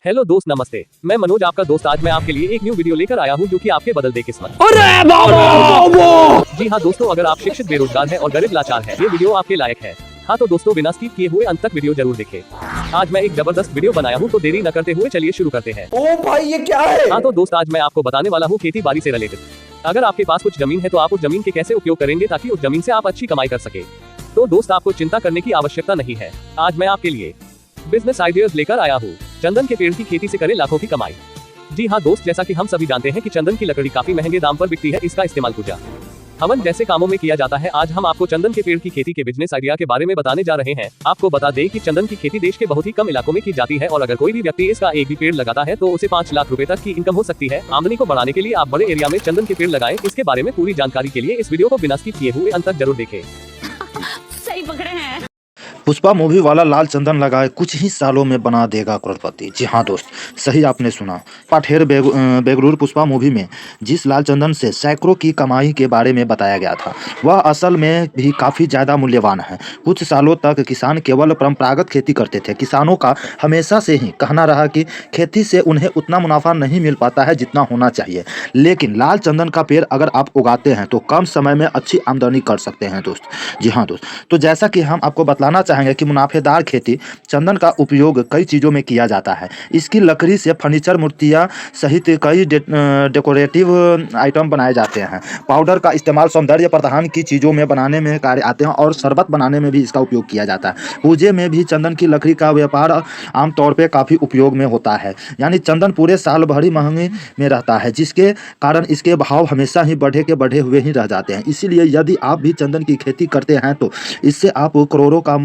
Hello दोस्त, नमस्ते। मैं मनोज, आपका दोस्त। आज मैं आपके लिए एक न्यू वीडियो लेकर आया हूँ जो कि आपके बदल दे किस्मत। जी हाँ दोस्तों, अगर आप शिक्षित, बेरोजगार हैं और गरीब लाचार हैं, ये वीडियो आपके लायक है। हाँ तो दोस्तों, बिना स्किप किए हुए अंत तक वीडियो जरूर देखें। आज मैं एक जबरदस्त वीडियो बनाया हूँ, तो देरी न करते हुए चलिए शुरू करते हैं। ओ भाई, ये क्या है? हाँ तो दोस्त, आज मैं आपको बताने वाला हूँ खेती बाड़ी से रिलेटेड। अगर आपके पास कुछ जमीन है तो आप उस जमीन के कैसे उपयोग करेंगे ताकि उस जमीन से आप अच्छी कमाई कर सके। तो दोस्त, आपको चिंता करने की आवश्यकता नहीं है। आज मैं आपके लिए बिजनेस आइडियाज लेकर आया हूँ। चंदन के पेड़ की खेती से करें लाखों की कमाई। जी हाँ दोस्त, जैसा कि हम सभी जानते हैं कि चंदन की लकड़ी काफी महंगे दाम पर बिकती है। इसका इस्तेमाल पूजा, हवन जैसे कामों में किया जाता है। आज हम आपको चंदन के पेड़ की खेती के बिजनेस आइडिया के बारे में बताने जा रहे हैं। आपको बता दें कि चंदन की खेती देश के बहुत ही कम इलाकों में की जाती है और अगर कोई भी व्यक्ति इसका एक भी पेड़ लगाता है तो उसे 5 लाख रुपए तक की इनकम हो सकती है। आमदनी को बढ़ाने के लिए आप बड़े एरिया में चंदन के पेड़ लगाएं। इसके बारे में पूरी जानकारी के लिए इस वीडियो को बिना स्किप किए हुए अंत तक जरूर देखें। सही पकड़े हैं। पुष्पा मूवी वाला लाल चंदन लगाए कुछ ही सालों में बना देगा करोड़पति। जी हाँ दोस्त, सही आपने सुना। पाठेर बेगलुरु पुष्पा मूवी में जिस लाल चंदन से सैकड़ों की कमाई के बारे में बताया गया था, वह असल में भी काफ़ी ज़्यादा मूल्यवान है। कुछ सालों तक किसान केवल परंपरागत खेती करते थे। किसानों का हमेशा से ही कहना रहा कि खेती से उन्हें उतना मुनाफा नहीं मिल पाता है जितना होना चाहिए, लेकिन लाल चंदन का पेड़ अगर आप उगाते हैं तो कम समय में अच्छी आमदनी कर सकते हैं दोस्त। जी हाँ दोस्त, तो जैसा कि हम आपको बतलाना चाहेंगे कि मुनाफेदार खेती चंदन का उपयोग कई चीज़ों में किया जाता है। इसकी लकड़ी से फर्नीचर, मूर्तियाँ सहित कई डेकोरेटिव आइटम बनाए जाते हैं। पाउडर का इस्तेमाल सौंदर्य प्रधान की चीज़ों में बनाने में कार्य आते हैं और शरबत बनाने में भी इसका उपयोग किया जाता है। पूजे में भी चंदन की लकड़ी का व्यापार आमतौर पर काफ़ी उपयोग में होता है। यानी चंदन पूरे साल भर ही महंगे में रहता है, जिसके कारण इसके भाव हमेशा ही बढ़े के बढ़े हुए ही रह जाते हैं। इसीलिए यदि आप भी चंदन की खेती करते हैं तो इससे आप करोड़ों का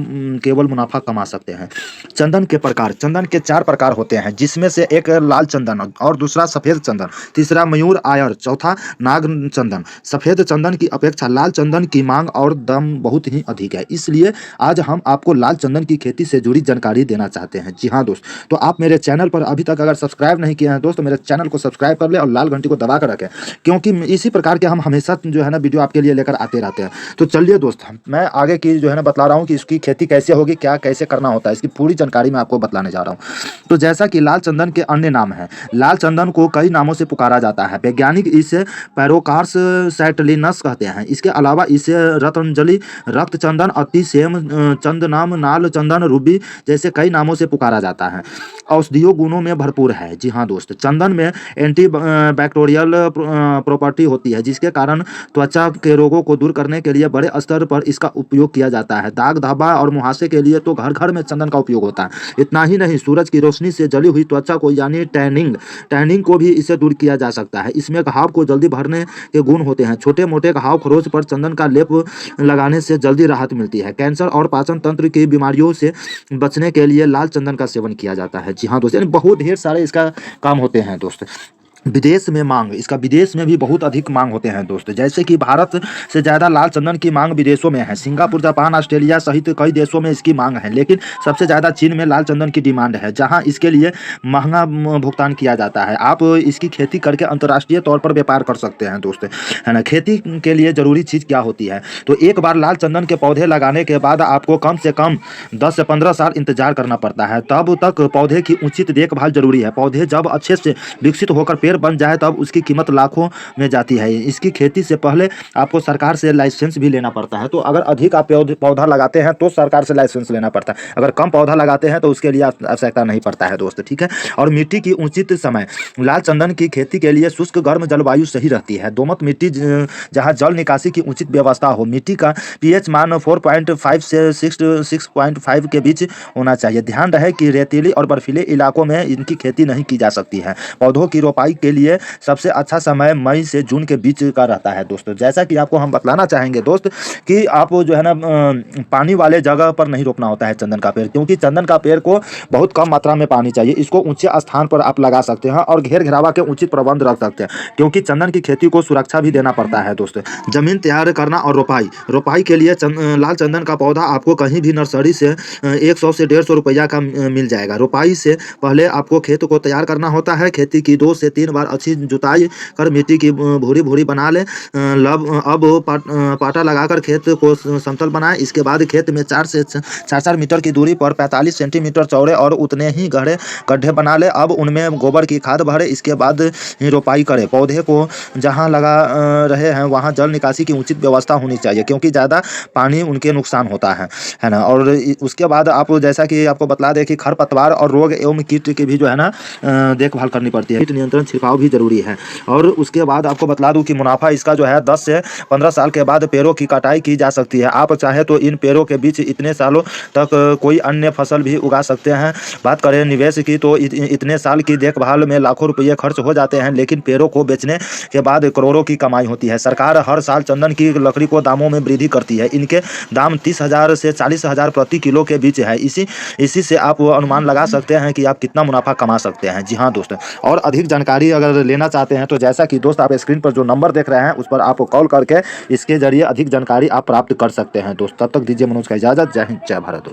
केवल मुनाफा कमा सकते हैं। चंदन के प्रकार, चंदन के 4 प्रकार होते हैं, जिसमें से एक लाल चंदन और दूसरा सफेद चंदन, तीसरा मयूर आयर, चौथा नाग चंदन। सफेद चंदन की अपेक्षा लाल चंदन की मांग और दाम बहुत ही अधिक है, इसलिए आज हम आपको लाल चंदन की खेती से जुड़ी जानकारी देना चाहते हैं। जी हाँ दोस्त, तो आप मेरे चैनल पर अभी तक अगर सब्सक्राइब नहीं किए हैं दोस्त, तो मेरे चैनल को सब्सक्राइब कर ले और लाल घंटी को दबा कर रखें, क्योंकि इसी प्रकार के हम हमेशा जो है ना वीडियो आपके लिए लेकर आते रहते हैं। तो चलिए दोस्त, मैं आगे की जो है ना बतला रहा हूँ कि इसकी खेती कैसे होगी, क्या कैसे करना होता है, इसकी पूरी जानकारी मैं आपको बतलाने जा रहा हूँ। तो जैसा कि लाल चंदन के अन्य नाम हैं, लाल चंदन को कई नामों से पुकारा जाता है। वैज्ञानिक इसे पैरोकार्स सैटिलिनस कहते हैं। इसके अलावा इसे रत्नजलि, रक्त चंदन, अति सेम चंदनाम, नाल चंदन, रूबी जैसे कई नामों से पुकारा जाता है। औषधीय गुणों में भरपूर है। जी हाँ दोस्त, चंदन में एंटी बैक्टीरियल प्रॉपर्टी होती है, जिसके कारण त्वचा के रोगों को दूर करने के लिए बड़े स्तर पर इसका उपयोग किया जाता है। दाग, धब्बा और मुहासे के लिए तो घर घर में चंदन का उपयोग होता है। इतना ही नहीं, सूरज की रोशनी से जली हुई त्वचा को यानी टैनिंग को भी इससे दूर किया जा सकता है। इसमें घाव को जल्दी भरने के गुण होते हैं। छोटे मोटे घाव खरोच पर चंदन का लेप लगाने से जल्दी राहत मिलती है। कैंसर और पाचन तंत्र की बीमारियों से बचने के लिए लाल चंदन का सेवन किया जाता है। जी हाँ दोस्त, यानी बहुत ढेर सारे इसका काम होते हैं दोस्त। विदेश में मांग, इसका विदेश में भी बहुत अधिक मांग होते हैं दोस्त। जैसे कि भारत से ज़्यादा लाल चंदन की मांग विदेशों में है। सिंगापुर, जापान, ऑस्ट्रेलिया सहित कई देशों में इसकी मांग है, लेकिन सबसे ज़्यादा चीन में लाल चंदन की डिमांड है, जहां इसके लिए महंगा भुगतान किया जाता है। आप इसकी खेती करके अंतर्राष्ट्रीय तौर पर व्यापार कर सकते हैं दोस्त, है ना। खेती के लिए ज़रूरी चीज़ क्या होती है, तो एक बार लाल चंदन के पौधे लगाने के बाद आपको कम से कम 10 से 15 साल इंतजार करना पड़ता है। तब तक पौधे की उचित देखभाल जरूरी है। पौधे जब अच्छे से विकसित होकर पेड़ बन जाए तब उसकी कीमत लाखों में जाती है। इसकी खेती से पहले आपको सरकार से लाइसेंस भी लेना पड़ता है। तो अगर अधिक आप पौधा लगाते हैं तो सरकार से लाइसेंस लेना पड़ता है, अगर कम पौधा लगाते हैं तो उसके लिए आवश्यकता नहीं पड़ता है दोस्त, ठीक है। और मिट्टी की उचित समय, लाल चंदन की खेती के लिए शुष्क गर्म जलवायु सही रहती है। दोमट मिट्टी जहाँ जल निकासी की उचित व्यवस्था हो। मिट्टी का pH मान 4.5 से 6.5 के बीच होना चाहिए। ध्यान रहे कि रेतीली और बर्फीले इलाकों में इनकी खेती नहीं की जा सकती है। पौधों की रोपाई के लिए सबसे अच्छा समय मई से जून के बीच का रहता है दोस्तों। जैसा कि आपको हम बतलाना चाहेंगे दोस्त कि आप जो है ना पानी वाले जगह पर नहीं रोपना होता है चंदन का पेड़, क्योंकि चंदन का पेड़ को बहुत कम मात्रा में पानी चाहिए। इसको ऊंचे स्थान पर आप लगा सकते हैं और घेर घेरावा के उचित प्रबंध रख सकते हैं, क्योंकि चंदन की खेती को सुरक्षा भी देना पड़ता है दोस्तों। जमीन तैयार करना और रोपाई के लिए लाल चंदन का पौधा आपको कहीं भी नर्सरी से 100 से 150 रुपया का मिल जाएगा। रोपाई से पहले आपको खेत को तैयार करना होता है। खेती की 2 से 3 बार अच्छी जुताई कर मिट्टी की भूरी-भूरी बना लें। अब पाटा लगाकर खेत को समतल बनाएँ। इसके बाद खेत में 4 से 4-4 मीटर की दूरी पर 45 सेंटीमीटर चौड़े और उतने ही गहरे गड्ढे बना लें। अब उनमें गोबर की खाद भरें। इसके बाद ही रोपाई करें। पौधे को जहाँ लगा रहे हैं वहाँ जल निकासी की उचित व्यवस्था होनी चाहिए, क्योंकि ज़्यादा पानी उनके नुकसान होता है ना। और उसके बाद आप जैसा कि आपको बतला दें कि खरपतवार और रोग एवं कीट की भी जो है ना देखभाल करनी पड़ती है। कीट नियंत्रण छिड़काव भी जरूरी है। और उसके बाद आपको बतला दूं कि मुनाफा इसका जो है 10 से 15 साल के बाद पेड़ों की कटाई की जा सकती है। आप चाहे तो इन पेड़ों के बीच इतने सालों तक कोई अन्य फसल भी उगा सकते हैं। बात करें निवेश की तो इतने साल की देखभाल में लाखों रुपये खर्च हो जाते हैं, लेकिन पेड़ों को बेचने के बाद करोड़ों की कमाई होती है। सरकार हर साल चंदन की लकड़ी को दामों में वृद्धि करती है। इनके दाम 30,000 से 40,000 प्रति किलो के बीच है। इसी से आप अनुमान लगा सकते हैं कि आप कितना मुनाफा कमा सकते हैं। जी हाँ दोस्तों, और अधिक जानकारी अगर लेना चाहते हैं तो जैसा कि दोस्त आप स्क्रीन पर जो नंबर देख रहे हैं उस पर आप कॉल करके इसके जरिए अधिक जानकारी आप प्राप्त कर सकते हैं। दोस्त तब तक दीजिए मनोज का इजाजत। जय हिंद, जय भारत।